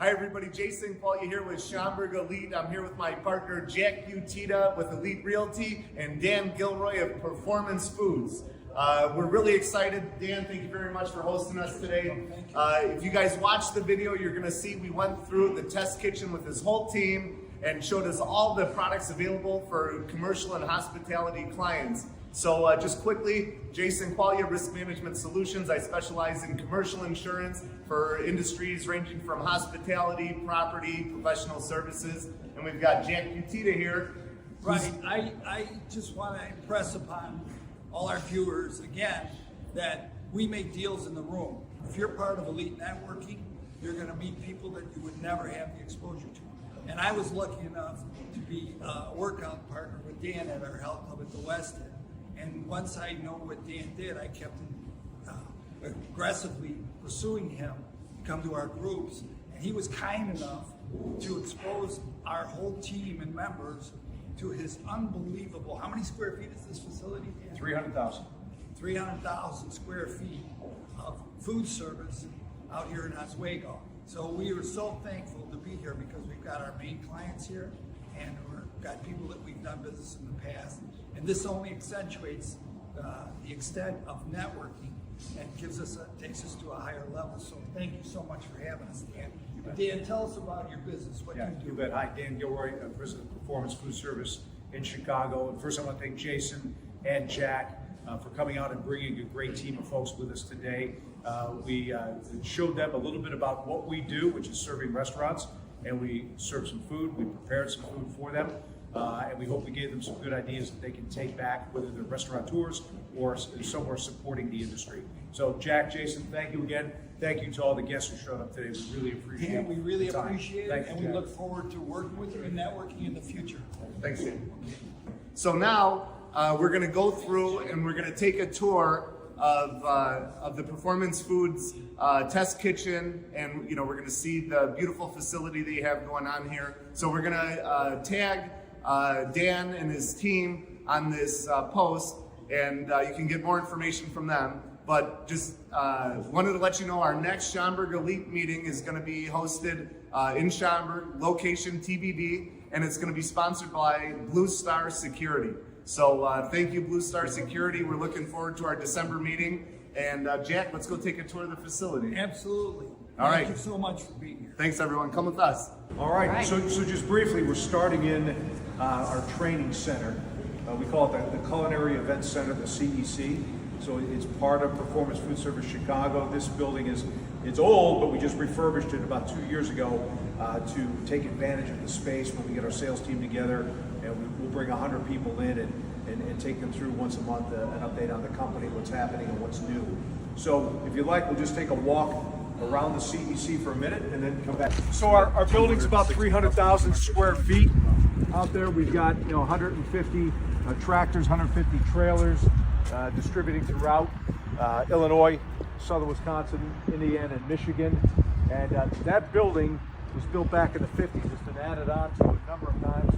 Hi everybody, Jason Quaglia here with Schaumburg Elite. I'm here with my partner Jack Utita with Elite Realty and Dan Gilroy of Performance Foods. We're really excited. Dan, thank you very much for hosting us today. If you guys watched the video, you're going to see we went through the test kitchen with his whole team and showed us all the products available for commercial and hospitality clients. So just quickly, Jason Quaglia, Risk Management Solutions. I specialize in commercial insurance for industries ranging from hospitality, property, professional services. And we've got Jack Utita here. Right, I just want to impress upon all our viewers again that we make deals in the room. If you're part of Elite Networking, you're going to meet people that you would never have the exposure to. And I was lucky enough to be a workout partner with Dan at our health club at the West End. And once I know what Dan did, I kept aggressively pursuing him to come to our groups. And he was kind enough to expose our whole team and members to his unbelievable, how many square feet is this facility, Dan? 300,000. 300,000 square feet of food service out here in Oswego. So we are so thankful to be here because we've got our main clients here and we've got people that we've done business in the past. And this only accentuates the extent of networking and takes us to a higher level. So thank you so much for having us, Dan. Dan, tell us about your business, what you do. You bet. Hi, Dan Gilroy, President of Performance Foodservice in Chicago. And first I want to thank Jason and Jack for coming out and bringing a great team of folks with us today. We showed them a little bit about what we do, which is serving restaurants, and we served some food. We prepared some food for them, and we hope we gave them some good ideas that they can take back, whether they're restaurateurs or somewhere supporting the industry. So Jack, Jason, thank you again. Thank you to all the guests who showed up today. We really appreciate it. Dan, we really appreciate it, and we Jack. look forward to working with you and networking in the future. Thanks, Dan. So now we're going to go through and we're going to take a tour of the Performance Foods test kitchen, and we're going to see the beautiful facility that you have going on here. So we're going to tag Dan and his team on this post, and you can get more information from them. But just wanted to let you know our next Schaumburg Elite meeting is going to be hosted in Schaumburg, location TBD, and it's going to be sponsored by Blue Star Security. So thank you, Blue Star Security. We're looking forward to our December meeting. And Jack, let's go take a tour of the facility. Absolutely. All right. Thank you so much for being here. Thanks, everyone. Come with us. All right. So just briefly, we're starting in our training center. We call it the Culinary Events Center, the CEC. So it's part of Performance Foodservice Chicago. This building it's old, but we just refurbished it about 2 years ago to take advantage of the space when we get our sales team together, and we'll bring 100 people in and take them through once a month an update on the company, what's happening and what's new. So if you like, we'll just take a walk around the CEC for a minute and then come back. So our building's about 300,000 square feet. Out there we've got 150 tractors, 150 trailers distributing throughout Illinois, southern Wisconsin, Indiana, and Michigan. And that building was built back in the 50s. It's been added on to a number of times.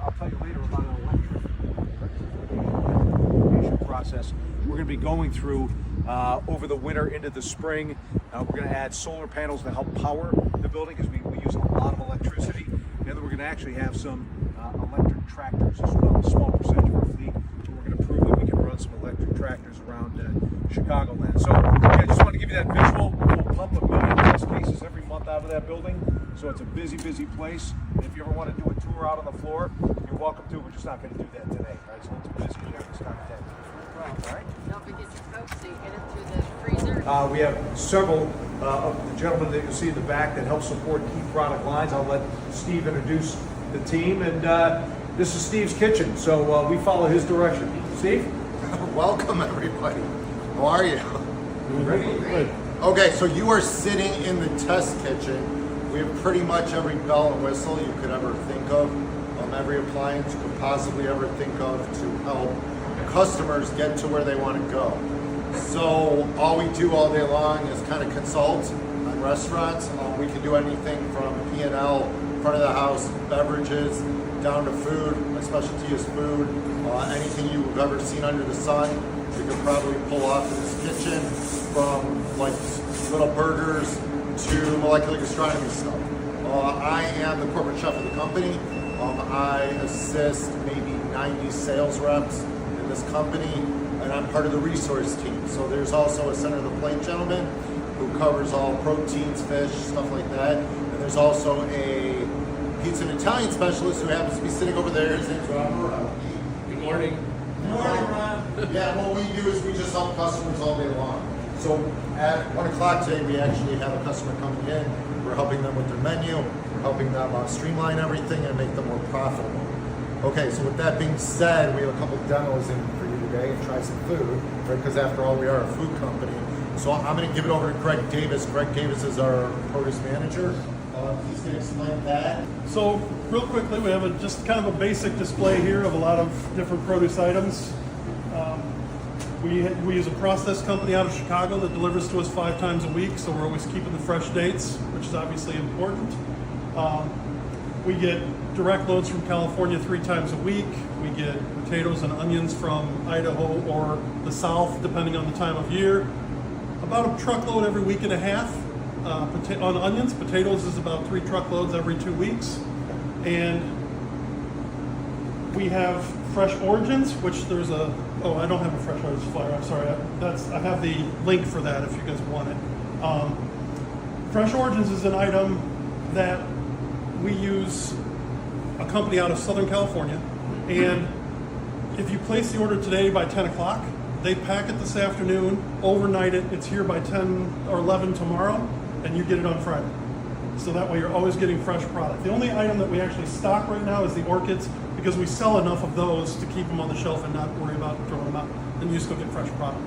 I'll tell you later about an electrification process we're going to be going through over the winter into the spring. We're going to add solar panels to help power the building because we use a lot of electricity. And then we're going to actually have some electric tractors as well, a small percentage of our fleet. So we're going to prove that we can run some electric tractors around Chicagoland. So I just want to give you that visual. We'll pump 1 million test cases every month out of that building. So it's a busy, busy place. And if you ever want to do a tour out on the floor, you're welcome to. We're just not going to do that today, right? So it's busy here this time of day. All right. Don't forget your Coke so you get it through the freezer. We have several of the gentlemen that you see in the back that help support key product lines. I'll let Steve introduce the team. And this is Steve's kitchen, so we follow his direction. Steve? Welcome, everybody. How are you? Great. Good. Okay, so you are sitting in the test kitchen. We have pretty much every bell and whistle you could ever think of, every appliance you could possibly ever think of to help customers get to where they want to go. So all we do all day long is kind of consult on restaurants. We can do anything from P&L, front of the house, beverages, down to food. My specialty is food. Anything you've ever seen under the sun, we could probably pull off in this kitchen, from like little burgers to molecular gastronomy stuff. I am the corporate chef of the company. I assist maybe 90 sales reps in this company, and I'm part of the resource team. So there's also a center of the plate gentleman who covers all proteins, fish, stuff like that. And there's also a pizza and Italian specialist who happens to be sitting over there. His name's Aurora. Good morning. Good morning, Ron. Yeah, what we do is we just help customers all day long. So at 1 o'clock today, we actually have a customer coming in. We're helping them with their menu. We're helping them streamline everything and make them more profitable. Okay, so with that being said, we have a couple demos in for you today and try some food, right? Because after all, we are a food company. So I'm going to give it over to Greg Davis. Greg Davis is our produce manager. He's going to explain that. So real quickly, we have just kind of a basic display here of a lot of different produce items. We use a process company out of Chicago that delivers to us 5 times a week, so we're always keeping the fresh dates, which is obviously important. We get direct loads from California 3 times a week. We get potatoes and onions from Idaho or the South, depending on the time of year. About a truckload every week and a half. On onions, potatoes is about 3 truckloads every 2 weeks. And we have fresh origins, which there's I don't have a fresh origins flyer, I'm sorry. I have the link for that if you guys want it. Fresh origins is an item that we use a company out of Southern California, and if you place the order today by 10 o'clock, they pack it this afternoon, overnight it, it's here by 10 or 11 tomorrow, and you get it on Friday. So that way you're always getting fresh product. The only item that we actually stock right now is the orchids, because we sell enough of those to keep them on the shelf and not worry about throwing them out, and you still get fresh product.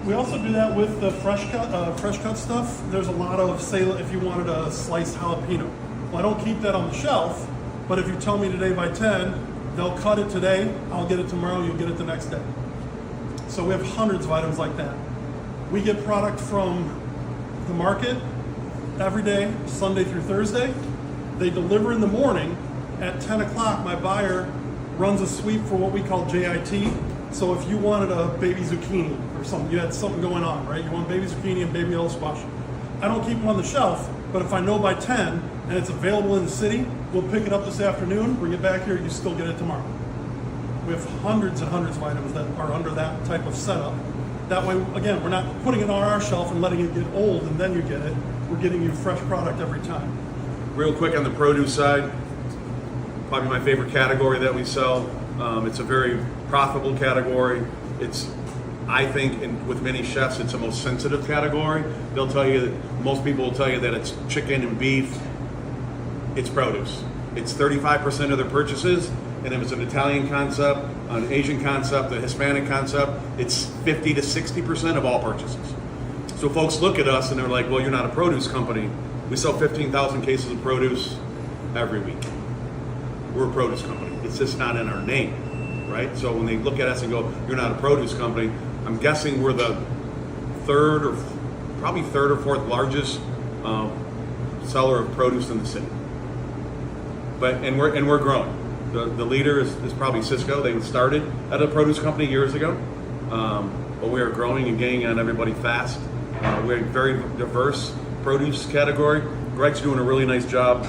We also do that with the fresh cut stuff. There's a lot of, say, if you wanted a sliced jalapeno. Well, I don't keep that on the shelf, but if you tell me today by 10, they'll cut it today, I'll get it tomorrow, you'll get it the next day. So we have hundreds of items like that. We get product from the market every day, Sunday through Thursday. They deliver in the morning. At 10 o'clock, my buyer runs a sweep for what we call JIT. So if you wanted a baby zucchini or something, you had something going on, right? You want baby zucchini and baby yellow squash. I don't keep them on the shelf, but if I know by 10 and it's available in the city, we'll pick it up this afternoon, bring it back here, you still get it tomorrow. We have hundreds and hundreds of items that are under that type of setup. That way, again, we're not putting it on our shelf and letting it get old and then you get it. We're getting you fresh product every time. Real quick on the produce side, probably my favorite category that we sell. It's a very profitable category. It's, I think, with many chefs, it's the most sensitive category. They'll tell you, most people will tell you that it's chicken and beef. It's produce. It's 35% of their purchases, and if it's an Italian concept, an Asian concept, a Hispanic concept, it's 50 to 60% of all purchases. So folks look at us and they're like, well, you're not a produce company. We sell 15,000 cases of produce every week. We're a produce company. It's just not in our name, right? So when they look at us and go, you're not a produce company, I'm guessing we're the third or fourth largest seller of produce in the city. And we're growing. The leader is probably Cisco. They started at a produce company years ago, but we are growing and gaining on everybody fast. We're a very diverse produce category. Greg's doing a really nice job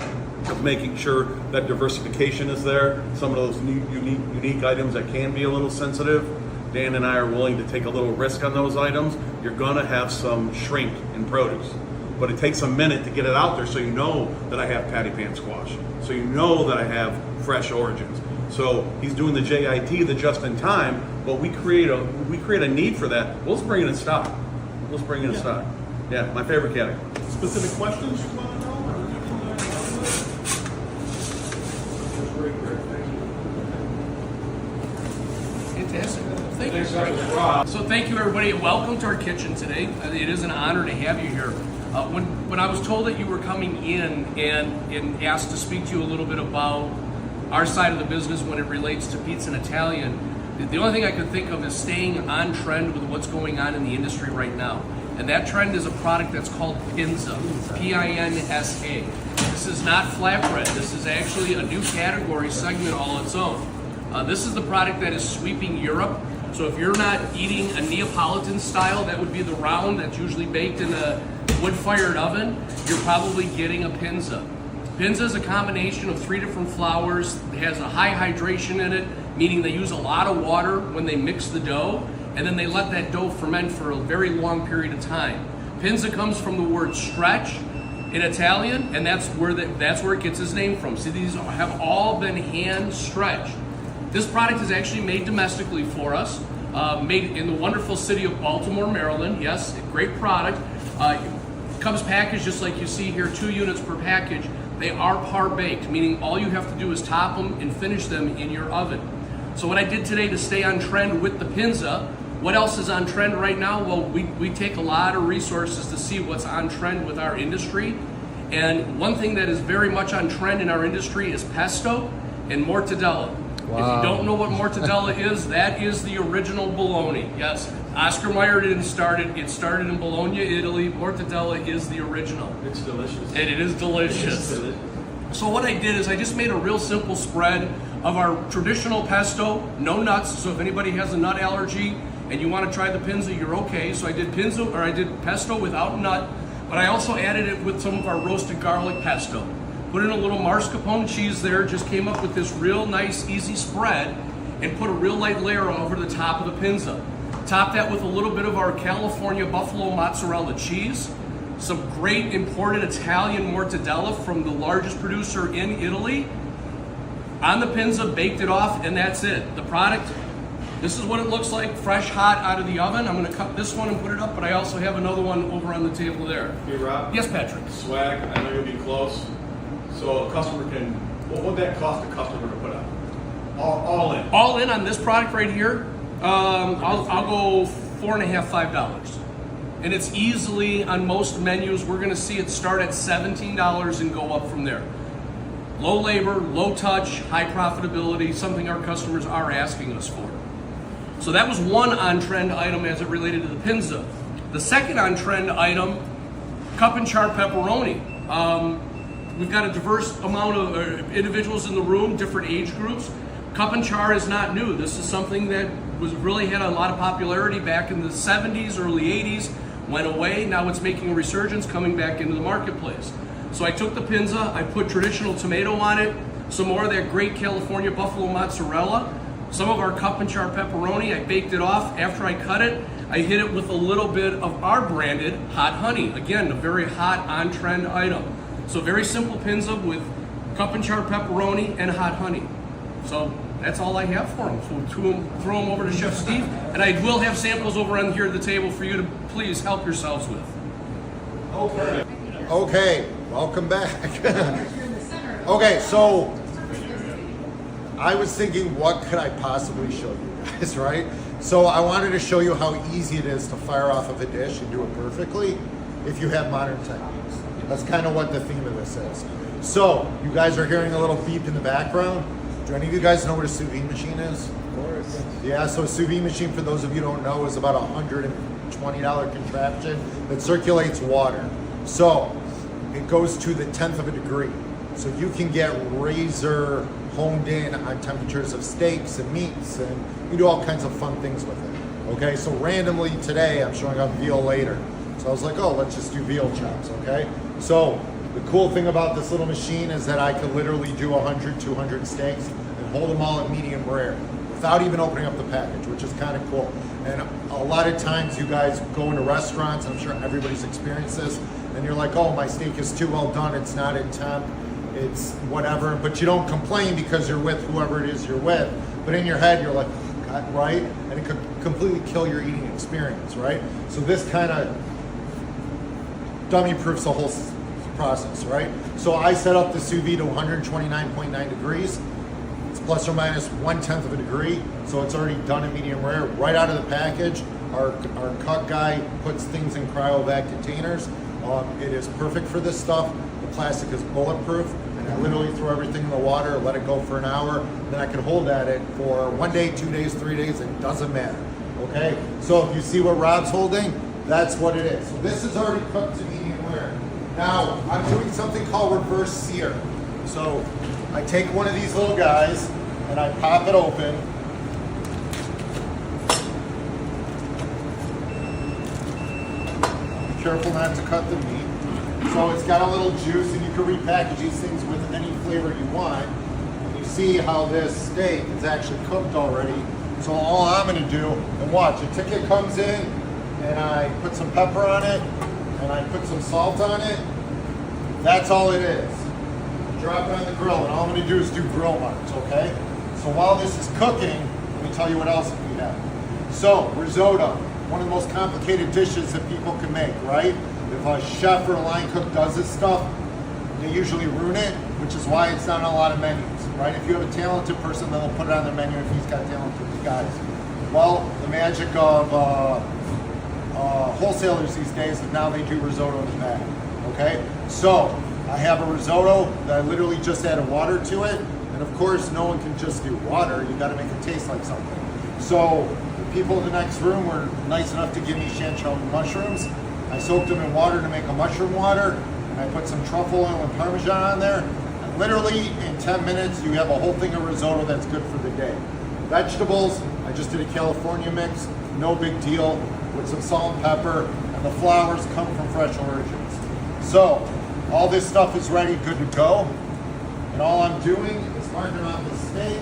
of making sure that diversification is there. Some of those unique items that can be a little sensitive, Dan and I are willing to take a little risk on those items. You're gonna have some shrink in produce, but it takes a minute to get it out there so you know that I have patty pan squash, so you know that I have fresh origins. So he's doing the JIT, the just in time, but we create a need for that. Let's bring it in stock. Let's bring it in stock. Yeah, my favorite category. Specific questions you want to know? Fantastic. Thank you. So thank you, everybody, and welcome to our kitchen today. It is an honor to have you here. When I was told that you were coming in and asked to speak to you a little bit about our side of the business when it relates to pizza and Italian, the only thing I could think of is staying on trend with what's going on in the industry right now. And that trend is a product that's called Pinza, P-I-N-S-A. This is not flatbread. This is actually a new category segment all its own. This is the product that is sweeping Europe. So if you're not eating a Neapolitan style, that would be the round that's usually baked in a wood-fired oven, you're probably getting a Pizza. Pizza is a combination of 3 different flours. It has a high hydration in it, meaning they use a lot of water when they mix the dough, and then they let that dough ferment for a very long period of time. Pizza comes from the word stretch in Italian, and that's where it gets its name from. See, these have all been hand stretched. This product is actually made domestically for us, made in the wonderful city of Baltimore, Maryland. Yes, a great product. Comes packaged just like you see here, 2 units per package. They are par baked, meaning all you have to do is top them and finish them in your oven. So what I did today to stay on trend with the Pizza, what else is on trend right now? Well, we take a lot of resources to see what's on trend with our industry. And one thing that is very much on trend in our industry is pesto and mortadella. Wow. If you don't know what mortadella is, that is the original bologna. Yes, Oscar Mayer didn't start it. It started in Bologna, Italy. Mortadella is the original. It's delicious. And it is delicious. So what I did is I just made a real simple spread of our traditional pesto, no nuts. So if anybody has a nut allergy and you want to try the Pizza, you're okay. So I did pesto without nut, but I also added it with some of our roasted garlic pesto. Put in a little mascarpone cheese there, just came up with this real nice, easy spread, and put a real light layer over the top of the Pizza. Top that with a little bit of our California buffalo mozzarella cheese, some great imported Italian mortadella from the largest producer in Italy. On the Pizza, baked it off, and that's it. The product, this is what it looks like, fresh, hot out of the oven. I'm gonna cut this one and put it up, but I also have another one over on the table there. Hey, Rob? Yes, Patrick? Swag, I know you'll be close. So a customer can, what would that cost a customer to put up? All in? All in on this product right here, I'll go $4.50, $5. And it's easily, on most menus, we're gonna see it start at $17 and go up from there. Low labor, low touch, high profitability, something our customers are asking us for. So that was one on-trend item as it related to the Pizza. The second on-trend item, cup and char pepperoni. We've got a diverse amount of individuals in the room, different age groups. Cup and char is not new. This is something that really had a lot of popularity back in the 70s, early 80s, went away. Now it's making a resurgence, coming back into the marketplace. So I took the Pizza, I put traditional tomato on it, some more of that great California buffalo mozzarella, some of our cup and char pepperoni. I baked it off. After I cut it, I hit it with a little bit of our branded hot honey. Again, a very hot on-trend item. So very simple Pizza with cup and char pepperoni and hot honey. So that's all I have for them. So throw them over to Chef Steve, and I will have samples over on here at the table for you to please help yourselves with. Okay, welcome back. Okay, so I was thinking, what could I possibly show you guys, right? So I wanted to show you how easy it is to fire off of a dish and do it perfectly if you have modern techniques. That's kind of what the theme of this is. So you guys are hearing a little beep in the background. Do any of you guys know what a sous vide machine is? Of course. Yeah, so a sous vide machine, for those of you who don't know, is about a $120 contraption that circulates water. So it goes to the 10th of a degree. So you can get razor honed in on temperatures of steaks and meats, and you do all kinds of fun things with it. Okay, so randomly today, I'm showing up veal later. So I was like, oh, let's just do veal chops, okay? So the cool thing about this little machine is that I can literally do 100, 200 steaks and hold them all at medium rare without even opening up the package, which is kind of cool. And a lot of times you guys go into restaurants, I'm sure everybody's experienced this, and you're like, oh, my steak is too well done, it's not in temp, it's whatever, but you don't complain because you're with whoever it is you're with. But in your head, you're like, God, right? And it could completely kill your eating experience, right? So this kind of dummy proofs the whole process, right? So I set up the sous vide to 129.9 degrees. It's plus or minus 1/10 of a degree. So it's already done in medium rare right out of the package. Our cut guy puts things in cryovac containers. It is perfect for this stuff. The plastic is bulletproof. And I literally throw everything in the water, let it go for an hour. Then I can hold at it for 1 day, 2 days, 3 days. It doesn't matter, okay? So if you see what Rob's holding, that's what it is. So this is already cooked to medium rare. Now, I'm doing something called reverse sear. So I take one of these little guys and I pop it open. Be careful not to cut the meat. So it's got a little juice, and you can repackage these things with any flavor you want. And you see how this steak is actually cooked already. So all I'm gonna do, and watch, a ticket comes in, and I put some pepper on it, and I put some salt on it. That's all it is. Drop it on the grill, and all I'm gonna do is do grill marks, okay? So while this is cooking, let me tell you what else we have. So, risotto, one of the most complicated dishes that people can make, right? If a chef or a line cook does this stuff, they usually ruin it, which is why it's not on a lot of menus, right? If you have a talented person, then they'll put it on their menu if he's got talented guys. Well, the magic of wholesalers these days is now they do risotto in the bag, okay? So, I have a risotto that I literally just added water to it, and of course, no one can just do water, you gotta make it taste like something. So, the people in the next room were nice enough to give me chanterelle mushrooms. I soaked them in water to make a mushroom water, and I put some truffle oil and Parmesan on there. And literally, in 10 minutes, you have a whole thing of risotto that's good for the day. Vegetables, I just did a California mix, no big deal, with some salt and pepper, and the flowers come from fresh origins. So, all this stuff is ready, good to go. And all I'm doing is marking off the steak.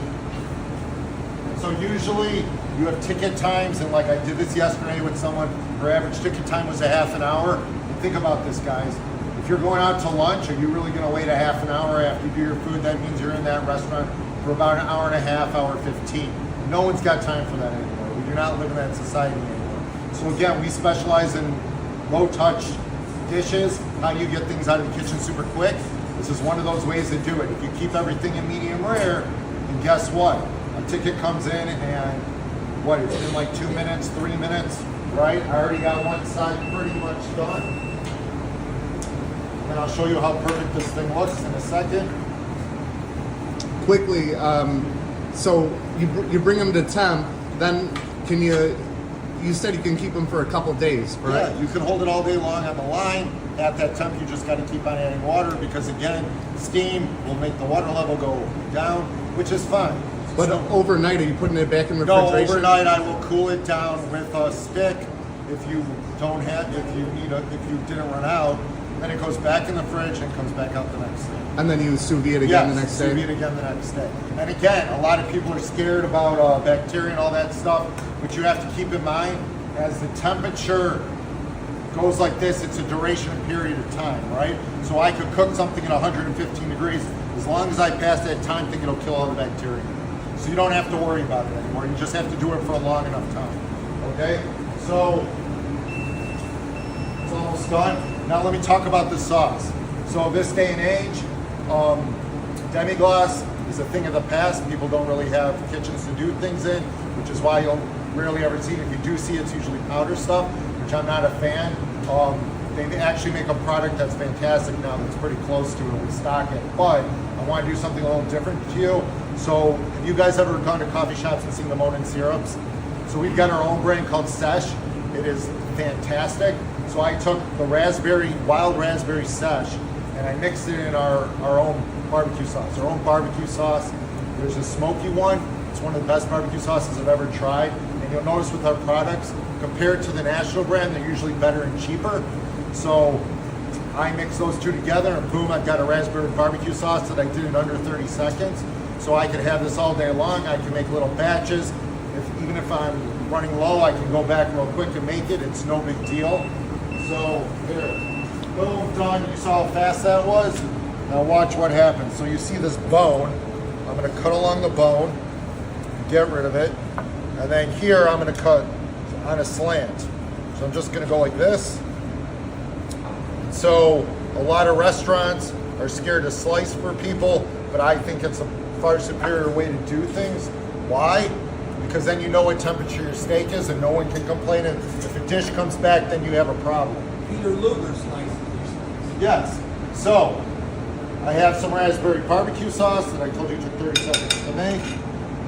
And so usually you have ticket times, and like I did this yesterday with someone, her average ticket time was a half an hour. And think about this, guys. If you're going out to lunch, are you really gonna wait a half an hour after you do your food? That means you're in that restaurant for about an hour and a half, hour 15. No one's got time for that anymore. We do not live in that society anymore. So again, we specialize in low touch dishes, how you get things out of the kitchen super quick. This is one of those ways to do it. If you keep everything in medium rare, then guess what? A ticket comes in and what, it's been like 2 minutes, 3 minutes, right? I already got one side pretty much done. And I'll show you how perfect this thing looks in a second. Quickly, so you bring them to temp, then can you said you can keep them for a couple days, right? Yeah, you can hold it all day long on the line. At that temp, you just got to keep on adding water because again, steam will make the water level go down, which is fine. But So- overnight, are you putting it back in No, refrigeration? overnight I will cool it down with a stick. If you don't have, if you didn't run out, then it goes back in the fridge and comes back out the next day. And then you sous vide again the next sous day? vide again the next day. And again, a lot of people are scared about bacteria and all that stuff, but you have to keep in mind, as the temperature goes like this, it's a duration period of time, right? So I could cook something at 115 degrees. As long as I pass that time, I think it'll kill all the bacteria. So you don't have to worry about it anymore. You just have to do it for a long enough time, okay? So it's almost done. Now let me talk about the sauce. So this day and age, demi-glace is a thing of the past. People don't really have kitchens to do things in, which is why you'll rarely ever see it. If you do see it, it's usually powder stuff, which I'm not a fan. They actually make a product that's fantastic now that's pretty close to it. We stock it, but I want to do something a little different to you. So have you guys ever gone to coffee shops and seen the Monin syrups? So we've got our own brand called Sesh. It is fantastic. So I took the wild raspberry sesh, and I mixed it in our own barbecue sauce. Our own barbecue sauce. There's a smoky one. It's one of the best barbecue sauces I've ever tried. And you'll notice with our products, compared to the national brand, they're usually better and cheaper. So I mix those two together, and boom, I've got a raspberry barbecue sauce that I did in under 30 seconds. So I could have this all day long. I can make little batches. Even if I'm running low, I can go back real quick and make it. It's no big deal. So here, boom, done. You saw how fast that was? Now watch what happens. So you see this bone. I'm gonna cut along the bone, get rid of it. And then here, I'm gonna cut on a slant. So I'm just gonna go like this. So a lot of restaurants are scared to slice for people, but I think it's a far superior way to do things. Why? Because then you know what temperature your steak is and no one can complain. And if a dish comes back, then you have a problem. Peter Luger slices these things. Yes. So I have some raspberry barbecue sauce that I told you took 30 seconds to make.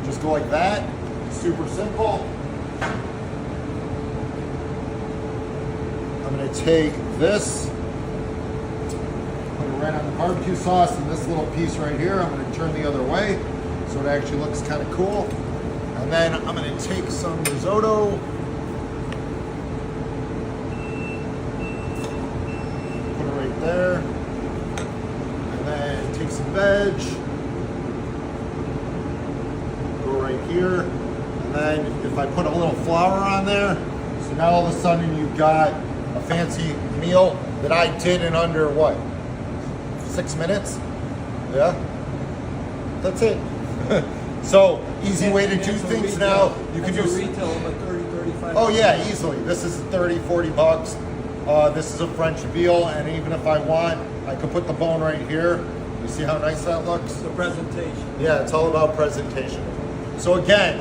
Just go like that. Super simple. I'm going to take this, put it right on the barbecue sauce, and this little piece right here, I'm going to turn the other way so it actually looks kind of cool. And then I'm going to take some risotto. veg. Go right here. And then if I put a little flour on there, so now all of a sudden you've got a fancy meal that I did in under what? 6 minutes? Yeah. That's it. So easy way to do things now. You can use retail of a 30, 35. Oh yeah, easily. This is 30, 40 bucks. This is a French veal, and even if I want, I could put the bone right here. You see how nice that looks? The presentation. Yeah, it's all about presentation. So again,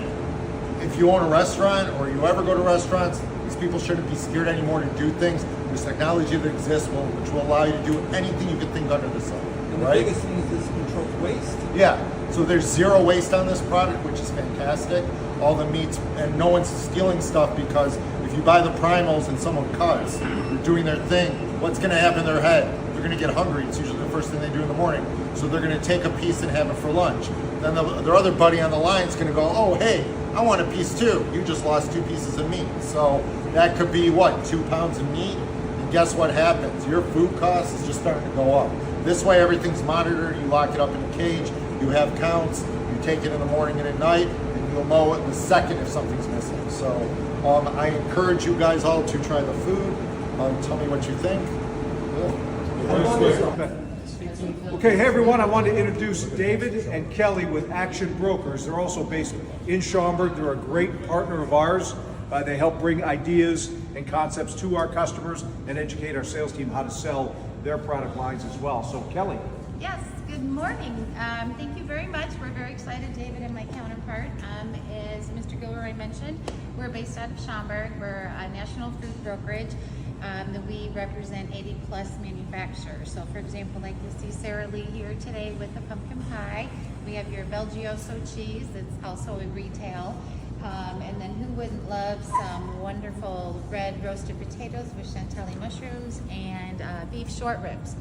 if you own a restaurant or you ever go to restaurants, these people shouldn't be scared anymore to do things. There's technology that exists which will allow you to do anything you could think under the sun. And the right? biggest thing is this controls waste. Yeah, so there's zero waste on this product, which is fantastic. All the meats, and no one's stealing stuff, because if you buy the primals and someone cuts, they're doing their thing, what's gonna happen in their head? They're gonna get hungry. It's usually the first thing they do in the morning. So they're gonna take a piece and have it for lunch. Then their other buddy on the line is gonna go, oh, hey, I want a piece too. You just lost 2 pieces of meat. So that could be what, 2 pounds of meat? And guess what happens? Your food cost is just starting to go up. This way everything's monitored, you lock it up in a cage, you have counts, you take it in the morning and at night, and you'll know in the second if something's missing. So I encourage you guys all to try the food. Tell me what you think. Okay, hey everyone, I want to introduce David and Kelly with Action Brokers. They're also based in Schaumburg. They're a great partner of ours. They help bring ideas and concepts to our customers and educate our sales team how to sell their product lines as well. So Kelly. Yes, good morning. Thank you very much. We're very excited, David and my counterpart. As Mr. Gilroy mentioned, we're based out of Schaumburg. We're a national food brokerage. We represent 80 plus manufacturers. So for example, like you see Sarah Lee here today with the pumpkin pie. We have your Belgioso cheese that's also a retail. And then who wouldn't love some wonderful red roasted potatoes with chantilly mushrooms and beef short ribs.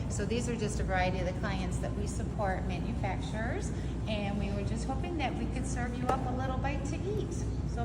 So these are just a variety of the clients that we support, manufacturers, and we were just hoping that we could serve you up a little bite to eat. So